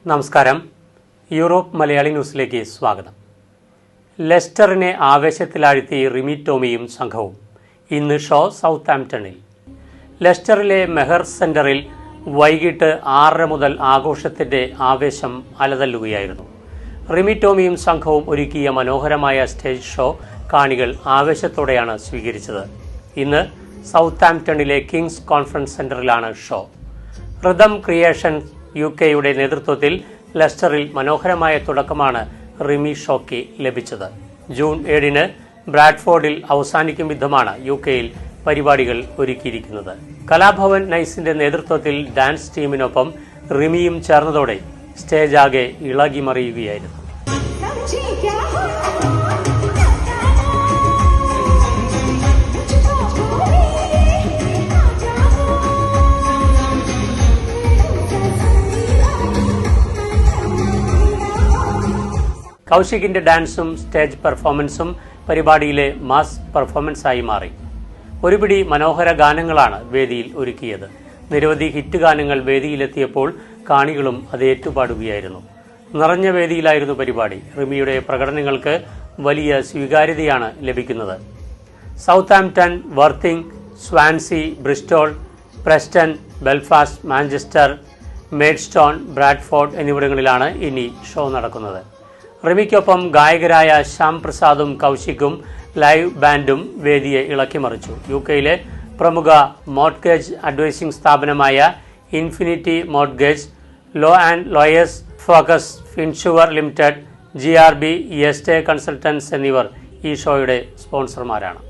നമസ്കാരം. യൂറോപ്പ് മലയാളി ന്യൂസിലേക്ക് സ്വാഗതം. ലെസ്റ്ററിനെ ആവേശത്തിലാഴ്ത്തി റിമി ടോമിയും സംഘവും. ഇന്ന് ഷോ സൗത്താംപ്ടണിൽ. ലെസ്റ്ററിലെ മെഹർ സെന്ററിൽ വൈകിട്ട് 6:30 മുതൽ ആഘോഷത്തിന്റെ ആവേശം അലതല്ലുകയായിരുന്നു. റിമി ടോമിയും സംഘവും ഒരുക്കിയ മനോഹരമായ സ്റ്റേജ് ഷോ കാണികൾ ആവേശത്തോടെയാണ് സ്വീകരിച്ചത്. ഇന്ന് സൗത്താംപ്ടണിലെ കിങ്സ് കോൺഫറൻസ് സെന്ററിലാണ് ഷോ. റിതം ക്രിയേഷൻ UK-യുടെ നേതൃത്വത്തിൽ ലെസ്റ്ററിൽ മനോഹരമായ തുടക്കമാണ് റിമി ഷോയ്ക്ക് ലഭിച്ചത്. ജൂൺ 7-ന് ബ്രാഡ്ഫോർഡിൽ അവസാനിക്കും വിധമാണ് UK-യിൽ പരിപാടികൾ ഒരുക്കിയിരിക്കുന്നത്. കലാഭവൻ നൈസിന്റെ നേതൃത്വത്തിൽ ഡാൻസ് ടീമിനൊപ്പം റിമിയും ചേർന്നതോടെ സ്റ്റേജ് ആകെ ഇളകിമറിയുകയായിരുന്നു. കൗശികിന്റെ ഡാൻസും സ്റ്റേജ് പെർഫോമൻസും പരിപാടിയിലെ മാസ് പെർഫോമൻസായി മാറി. ഒരുപിടി മനോഹര ഗാനങ്ങളാണ് വേദിയിൽ ഒരുക്കിയത്. നിരവധി ഹിറ്റ് ഗാനങ്ങൾ വേദിയിലെത്തിയപ്പോൾ കാണികളും അത് ഏറ്റുപാടുകയായിരുന്നു. നിറഞ്ഞ വേദിയിലായിരുന്നു പരിപാടി. റിമിയുടെ പ്രകടനങ്ങൾക്ക് വലിയ സ്വീകാര്യതയാണ് ലഭിക്കുന്നത്. Southampton, Worthing, Swansea, Bristol, Preston, Belfast, Manchester, Maidstone, Bradford എന്നിവിടങ്ങളിലാണ് ഇനി ഷോ നടക്കുന്നത്. റിമിക്കൊപ്പം ഗായകരായ ശ്യാം പ്രസാദും കൗശികും ലൈവ് ബാൻഡും വേദിയെ ഇളക്കിമറിച്ചു. UK-യിലെ പ്രമുഖ മോർട്ട്ഗേജ് അഡ്വൈസിംഗ് സ്ഥാപനമായ infinity mortgage, law and lawyers focus Finsure limited, GRB estate consultants എന്നിവർ ഈ ഷോയുടെ സ്പോൺസർമാരാണ്.